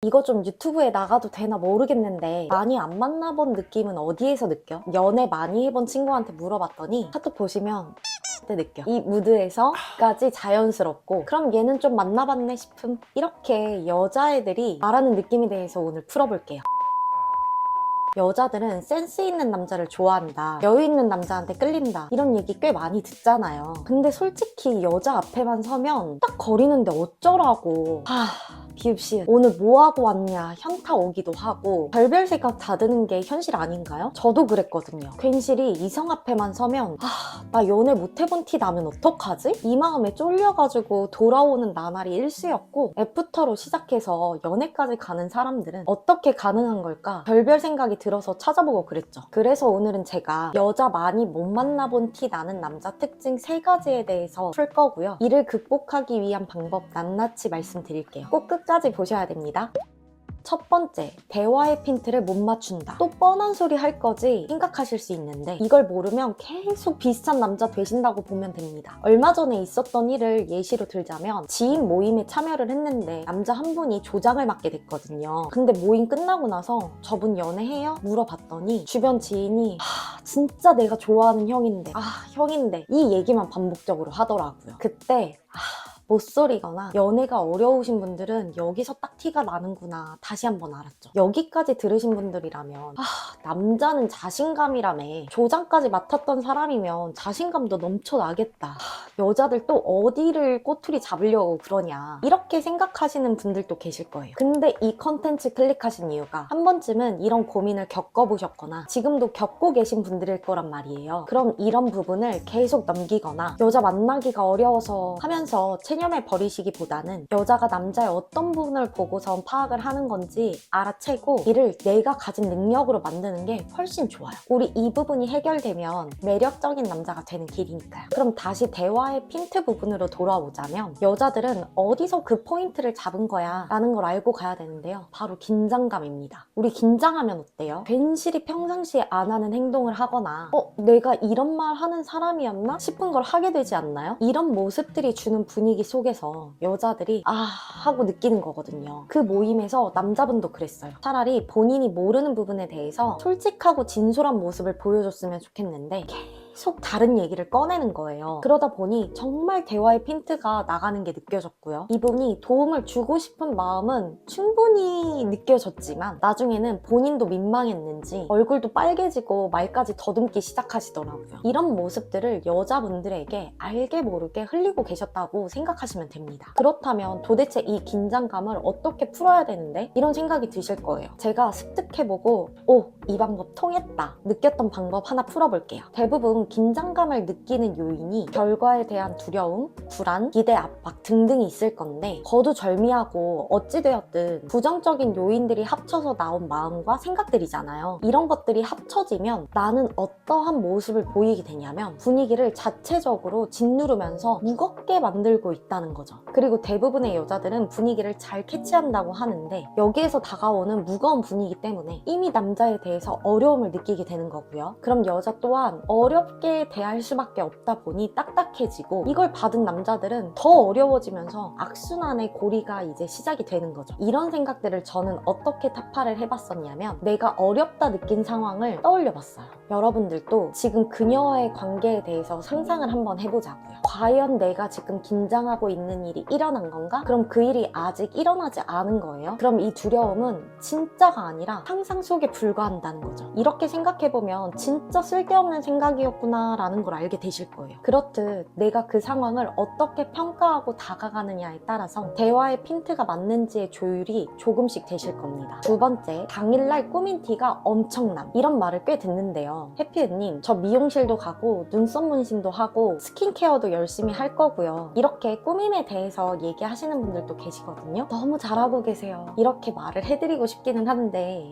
이거 좀 유튜브에 나가도 되나 모르겠는데 많이 안 만나본 느낌은 어디에서 느껴? 연애 많이 해본 친구한테 물어봤더니 카톡 보시면 때 느껴. 이 무드에서까지 자연스럽고 그럼 얘는 좀 만나봤네 싶음. 이렇게 여자애들이 말하는 느낌에 대해서 오늘 풀어볼게요. 여자들은 센스 있는 남자를 좋아한다, 여유 있는 남자한테 끌린다, 이런 얘기 꽤 많이 듣잖아요. 근데 솔직히 여자 앞에만 서면 딱 거리는데 어쩌라고. 비읍시읒. 오늘 뭐하고 왔냐 현타 오기도 하고 별별 생각 다 드는 게 현실 아닌가요? 저도 그랬거든요. 괜시리 이성 앞에만 서면 나 연애 못 해본 티 나면 어떡하지? 이 마음에 쫄려가지고 돌아오는 나날이 일쑤였고, 애프터로 시작해서 연애까지 가는 사람들은 어떻게 가능한 걸까? 별별 생각이 들어서 찾아보고 그랬죠. 그래서 오늘은 제가 여자 많이 못 만나본 티 나는 남자 특징 3가지에 대해서 풀 거고요. 이를 극복하기 위한 방법 낱낱이 말씀드릴게요. 꼭 끝까지 보셔야 됩니다. 첫 번째, 대화의 핀트를 못 맞춘다. 또 뻔한 소리 할 거지 생각하실 수 있는데 이걸 모르면 계속 비슷한 남자 되신다고 보면 됩니다. 얼마 전에 있었던 일을 예시로 들자면, 지인 모임에 참여를 했는데 남자 한 분이 조장을 맡게 됐거든요. 근데 모임 끝나고 나서 저분 연애해요? 물어봤더니 주변 지인이 진짜 내가 좋아하는 형인데 형인데 이 얘기만 반복적으로 하더라고요. 그때 못소리거나 연애가 어려우신 분들은 여기서 딱 티가 나는구나 다시 한번 알았죠. 여기까지 들으신 분들이라면 남자는 자신감이라며, 조장까지 맡았던 사람이면 자신감도 넘쳐나겠다, 여자들 또 어디를 꼬투리 잡으려고 그러냐, 이렇게 생각하시는 분들도 계실 거예요. 근데 이 컨텐츠 클릭하신 이유가 한 번쯤은 이런 고민을 겪어보셨거나 지금도 겪고 계신 분들일 거란 말이에요. 그럼 이런 부분을 계속 넘기거나 여자 만나기가 어려워서 하면서 체념해 버리시기보다는 여자가 남자의 어떤 부분을 보고선 파악을 하는 건지 알아채고 이를 내가 가진 능력으로 만드는 게 훨씬 좋아요. 우리 이 부분이 해결되면 매력적인 남자가 되는 길이니까요. 그럼 다시 대화의 핀트 부분으로 돌아오자면, 여자들은 어디서 그 포인트를 잡은 거야 라는 걸 알고 가야 되는데요. 바로 긴장감입니다. 우리 긴장하면 어때요? 괜시리 평상시에 안 하는 행동을 하거나 내가 이런 말 하는 사람이었나 싶은 걸 하게 되지 않나요? 이런 모습들이 주는 분위기 속에서 여자들이 하고 느끼는 거거든요. 그 모임에서 남자분도 그랬어요. 차라리 본인이 모르는 부분에 대해서 솔직하고 진솔한 모습을 보여줬으면 좋겠는데 계속 다른 얘기를 꺼내는 거예요. 그러다 보니 정말 대화의 핀트가 나가는 게 느껴졌고요. 이분이 도움을 주고 싶은 마음은 충분히 느껴졌지만 나중에는 본인도 민망했는지 얼굴도 빨개지고 말까지 더듬기 시작하시더라고요. 이런 모습들을 여자분들에게 알게 모르게 흘리고 계셨다고 생각하시면 됩니다. 그렇다면 도대체 이 긴장감을 어떻게 풀어야 되는데? 이런 생각이 드실 거예요. 제가 습득해보고 이 방법 통했다 느꼈던 방법 하나 풀어볼게요. 대부분 긴장감을 느끼는 요인이 결과에 대한 두려움, 불안, 기대 압박 등등이 있을 건데, 거두절미하고 어찌되었든 부정적인 요인들이 합쳐서 나온 마음과 생각들이잖아요. 이런 것들이 합쳐지면 나는 어떠한 모습을 보이게 되냐면 분위기를 자체적으로 짓누르면서 무겁게 만들고 있다는 거죠. 그리고 대부분의 여자들은 분위기를 잘 캐치한다고 하는데 여기에서 다가오는 무거운 분위기 때문에 이미 남자에 대해서 어려움을 느끼게 되는 거고요. 그럼 여자 또한 어렵게 대할 수밖에 없다 보니 딱딱해지고, 이걸 받은 남자들은 더 어려워지면서 악순환의 고리가 이제 시작이 되는 거죠. 이런 생각들을 저는 어떻게 타파를 해봤었냐면, 내가 어렵다 느낀 상황을 떠올려 봤어요. 여러분들도 지금 그녀와의 관계에 대해서 상상을 한번 해보자고요. 과연 내가 지금 긴장하고 있는 일이 일어난 건가? 그럼 그 일이 아직 일어나지 않은 거예요? 그럼 이 두려움은 진짜가 아니라 상상 속에 불과한다는 거죠. 이렇게 생각해보면 진짜 쓸데없는 생각이었구나 라는 걸 알게 되실 거예요. 그렇듯 내가 그 상황을 어떻게 평가하고 다가가느냐에 따라서 대화의 핀트가 맞는지의 조율이 조금씩 되실 겁니다. 두 번째, 당일날 꾸민 티가 엄청남. 이런 말을 꽤 듣는데요. 해피은님, 저 미용실도 가고 눈썹 문신도 하고 스킨케어도 열심히 할 거고요. 이렇게 꾸밈에 대해서 얘기하시는 분들도 계시거든요. 너무 잘하고 계세요. 이렇게 말을 해드리고 싶기는 한데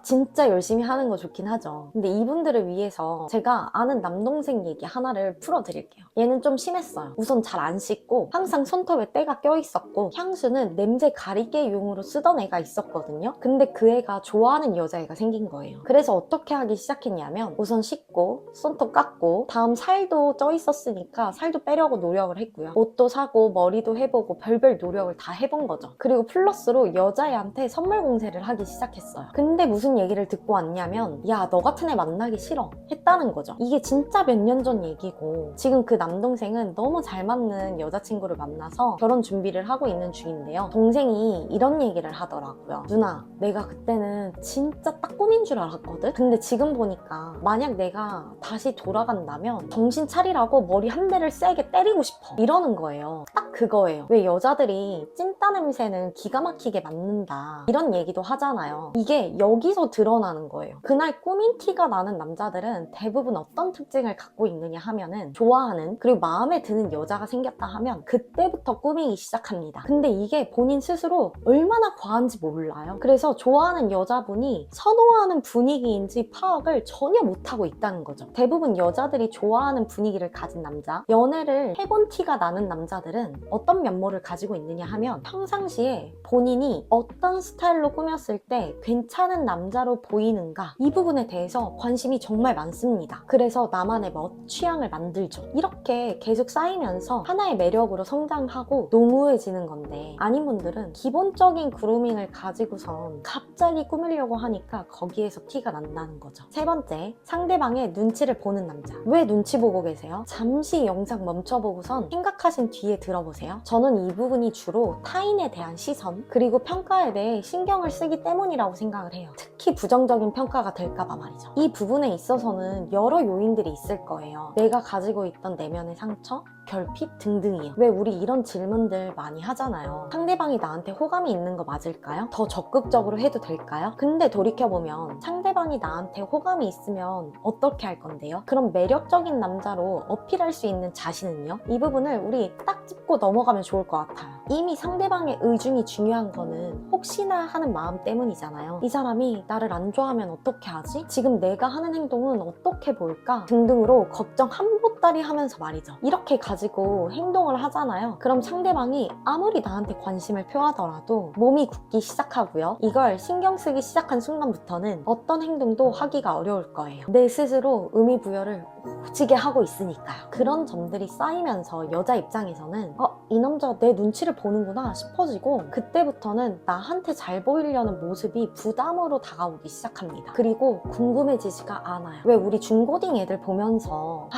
진짜 열심히 하는 거 좋긴 하죠. 근데 이분들을 위해서 제가 아는 아는 남동생 얘기 하나를 풀어드릴게요. 얘는 좀 심했어요. 우선 잘 안 씻고 항상 손톱에 때가 껴있었고 향수는 냄새 가리개 용으로 쓰던 애가 있었거든요. 근데 그 애가 좋아하는 여자애가 생긴 거예요. 그래서 어떻게 하기 시작했냐면 우선 씻고 손톱 깎고 다음 살도 쪄 있었으니까 살도 빼려고 노력을 했고요. 옷도 사고 머리도 해보고 별별 노력을 다 해본 거죠. 그리고 플러스로 여자애한테 선물 공세를 하기 시작했어요. 근데 무슨 얘기를 듣고 왔냐면 야, 너 같은 애 만나기 싫어 했다는 거죠. 이게 진짜 몇 년 전 얘기고 지금 그 남동생은 너무 잘 맞는 여자친구를 만나서 결혼 준비를 하고 있는 중인데요. 동생이 이런 얘기를 하더라고요. 누나, 내가 그때는 진짜 딱 꿈인 줄 알았거든? 근데 지금 보니까 만약 내가 다시 돌아간다면 정신 차리라고 머리 한 대를 세게 때리고 싶어 이러는 거예요. 딱 그거예요. 왜 여자들이 찐따 냄새는 기가 막히게 맡는다 이런 얘기도 하잖아요. 이게 여기서 드러나는 거예요. 그날 꾸민 티가 나는 남자들은 대부분 어떤 특징을 갖고 있느냐 하면은 좋아하는 그리고 마음에 드는 여자가 생겼다 하면 그때부터 꾸미기 시작합니다. 근데 이게 본인 스스로 얼마나 과한지 몰라요. 그래서 좋아하는 여자분이 선호하는 분위기인지 파악을 전혀 못하고 있다는 거죠. 대부분 여자들이 좋아하는 분위기를 가진 남자, 연애를 해본 티가 나는 남자들은 어떤 면모를 가지고 있느냐 하면 평상시에 본인이 어떤 스타일로 꾸몄을 때 괜찮은 남자로 보이는가 이 부분에 대해서 관심이 정말 많습니다. 그래서 나만의 멋, 취향을 만들죠. 이렇게 계속 쌓이면서 하나의 매력으로 성장하고 농후해지는 건데 아닌 분들은 기본적인 그루밍을 가지고선 갑자기 꾸미려고 하니까 거기에서 티가 난다는 거죠. 세 번째, 상대방의 눈치를 보는 남자. 왜 눈치 보고 계세요? 잠시 영상 멈춰보고선 생각하신 뒤에 들어보세요. 저는 이 부분이 주로 타인에 대한 시선 그리고 평가에 대해 신경을 쓰기 때문이라고 생각을 해요. 특히 부정적인 평가가 될까봐 말이죠. 이 부분에 있어서는 여러 요인들이 있을 거예요. 내가 가지고 있던 내면의 상처, 결핍 등등이요. 왜 우리 이런 질문들 많이 하잖아요. 상대방이 나한테 호감이 있는 거 맞을까요? 더 적극적으로 해도 될까요? 근데 돌이켜보면 상대방이 나한테 호감이 있으면 어떻게 할 건데요? 그럼 매력적인 남자로 어필할 수 있는 자신은요? 이 부분을 우리 딱 짚고 넘어가면 좋을 것 같아요. 이미 상대방의 의중이 중요한 거는 혹시나 하는 마음 때문이잖아요. 이 사람이 나를 안 좋아하면 어떻게 하지? 지금 내가 하는 행동은 어떻게 보일까? 등등으로 걱정 한 보따리 하면서 말이죠. 이렇게 가지고 행동을 하잖아요. 그럼 상대방이 아무리 나한테 관심을 표하더라도 몸이 굳기 시작하고요. 이걸 신경 쓰기 시작한 순간부터는 어떤 행동도 하기가 어려울 거예요. 내 스스로 의미 부여를 오지게 하고 있으니까요. 그런 점들이 쌓이면서 여자 입장에서는 이 남자 내 눈치를 보는구나 싶어지고 그때부터는 나한테 잘 보이려는 모습이 부담으로 다가오기 시작합니다. 그리고 궁금해지지가 않아요. 왜 우리 중고딩 애들 보면서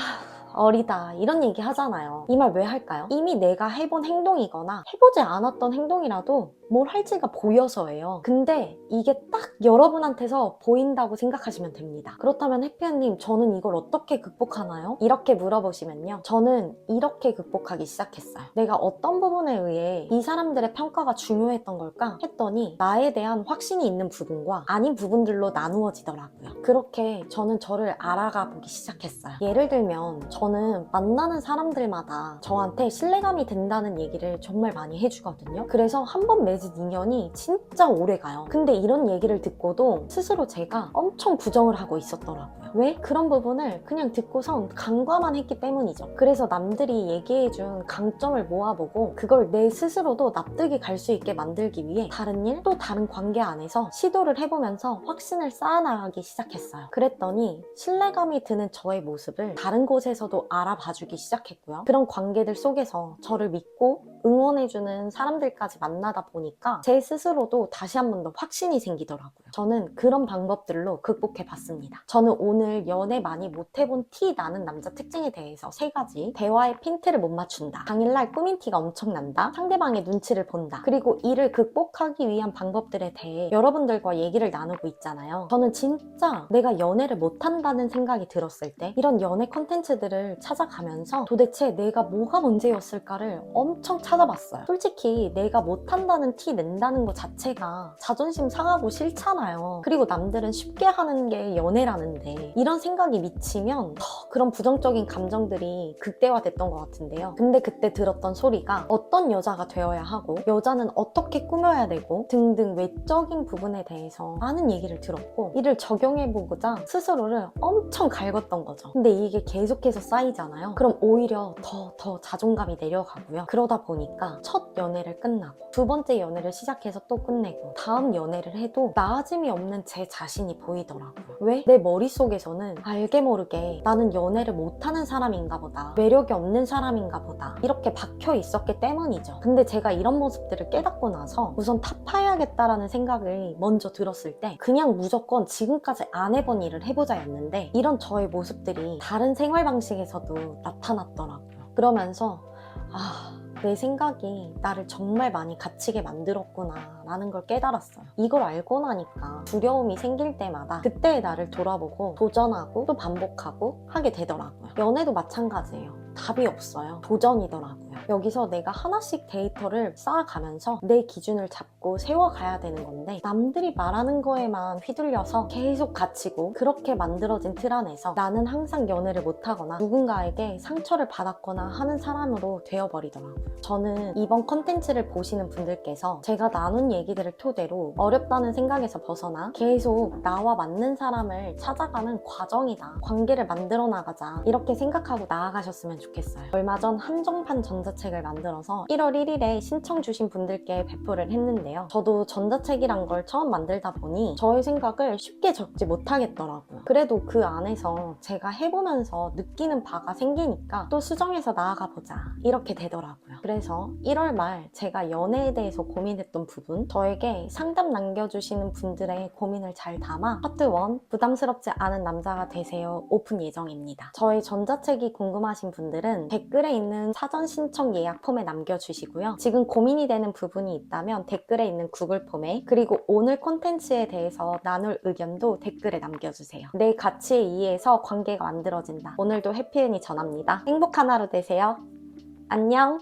어리다 이런 얘기 하잖아요. 이 말 왜 할까요? 이미 내가 해본 행동이거나 해보지 않았던 행동이라도 뭘 할지가 보여서예요. 근데 이게 딱 여러분한테서 보인다고 생각하시면 됩니다. 그렇다면 해피언님, 저는 이걸 어떻게 극복하나요? 이렇게 물어보시면요, 저는 이렇게 극복하기 시작했어요. 내가 어떤 부분에 의해 이 사람들의 평가가 중요했던 걸까 했더니 나에 대한 확신이 있는 부분과 아닌 부분들로 나누어지더라고요. 그렇게 저는 저를 알아가 보기 시작했어요. 예를 들면 저는 만나는 사람들마다 저한테 신뢰감이 된다는 얘기를 정말 많이 해주거든요. 그래서 한 번 맺은 인연이 진짜 오래 가요. 근데 이런 얘기를 듣고도 스스로 제가 엄청 부정을 하고 있었더라고요. 왜? 그런 부분을 그냥 듣고선 간과만 했기 때문이죠. 그래서 남들이 얘기해준 강점을 모아보고 그걸 내 스스로도 납득이 갈 수 있게 만들기 위해 다른 일, 또 다른 관계 안에서 시도를 해보면서 확신을 쌓아나가기 시작했어요. 그랬더니 신뢰감이 드는 저의 모습을 다른 곳에서도 알아봐주기 시작했고요. 그런 관계들 속에서 저를 믿고 응원해주는 사람들까지 만나다 보니까 제 스스로도 다시 한 번 더 확신이 생기더라고요. 저는 그런 방법들로 극복해봤습니다. 저는 오늘 연애 많이 못해본 티 나는 남자 특징에 대해서 3가지, 대화의 핀트를 못 맞춘다, 당일날 꾸민 티가 엄청난다, 상대방의 눈치를 본다, 그리고 이를 극복하기 위한 방법들에 대해 여러분들과 얘기를 나누고 있잖아요. 저는 진짜 내가 연애를 못한다는 생각이 들었을 때 이런 연애 컨텐츠들을 찾아가면서 도대체 내가 뭐가 문제였을까를 엄청 찾아봤어요. 솔직히 내가 못한다는 티 낸다는 것 자체가 자존심 상하고 싫잖아요. 그리고 남들은 쉽게 하는 게 연애라는데 이런 생각이 미치면 더 그런 부정적인 감정들이 극대화됐던 것 같은데요. 근데 그때 들었던 소리가 어떤 여자가 되어야 하고 여자는 어떻게 꾸며야 되고 등등 외적인 부분에 대해서 많은 얘기를 들었고 이를 적용해보고자 스스로를 엄청 갈궜던 거죠. 근데 이게 계속해서 쌓이잖아요. 그럼 오히려 더 자존감이 내려가고요. 그러다 보니까 첫 연애를 끝나고 두 번째 연애를 시작해서 또 끝내고 다음 연애를 해도 나아짐이 없는 제 자신이 보이더라고요. 왜? 내 머릿속에서는 알게 모르게 나는 연애를 못하는 사람인가 보다, 매력이 없는 사람인가 보다 이렇게 박혀 있었기 때문이죠. 근데 제가 이런 모습들을 깨닫고 나서 우선 타파해야겠다라는 생각을 먼저 들었을 때 그냥 무조건 지금까지 안 해본 일을 해보자였는데 이런 저의 모습들이 다른 생활 방식에서도 나타났더라고요. 그러면서 내 생각이 나를 정말 많이 갇히게 만들었구나 라는 걸 깨달았어요. 이걸 알고 나니까 두려움이 생길 때마다 그때의 나를 돌아보고 도전하고 또 반복하고 하게 되더라고요. 연애도 마찬가지예요. 답이 없어요. 도전이더라고요. 여기서 내가 하나씩 데이터를 쌓아가면서 내 기준을 잡고 세워가야 되는 건데 남들이 말하는 거에만 휘둘려서 계속 갇히고 그렇게 만들어진 틀 안에서 나는 항상 연애를 못하거나 누군가에게 상처를 받았거나 하는 사람으로 되어버리더라고요. 저는 이번 컨텐츠를 보시는 분들께서 제가 나눈 얘기들을 토대로 어렵다는 생각에서 벗어나 계속 나와 맞는 사람을 찾아가는 과정이다. 관계를 만들어 나가자. 이렇게 생각하고 나아가셨으면 좋겠어요. 얼마 전 한정판 전자책을 만들어서 1월 1일에 신청 주신 분들께 배포를 했는데요. 저도 전자책이란 걸 처음 만들다 보니 저의 생각을 쉽게 적지 못하겠더라고요. 그래도 그 안에서 제가 해보면서 느끼는 바가 생기니까 또 수정해서 나아가 보자 이렇게 되더라고요. 그래서 1월 말 제가 연애에 대해서 고민했던 부분, 저에게 상담 남겨주시는 분들의 고민을 잘 담아 파트 1 부담스럽지 않은 남자가 되세요 오픈 예정입니다. 저의 전자책이 궁금하신 분들은 댓글에 있는 사전 신청 예약 폼에 남겨주시고요. 지금 고민이 되는 부분이 있다면 댓글에 있는 구글 폼에, 그리고 오늘 콘텐츠에 대해서 나눌 의견도 댓글에 남겨주세요. 내 가치에 의해서 관계가 만들어진다. 오늘도 해피엔이 전합니다. 행복한 하루 되세요. 안녕.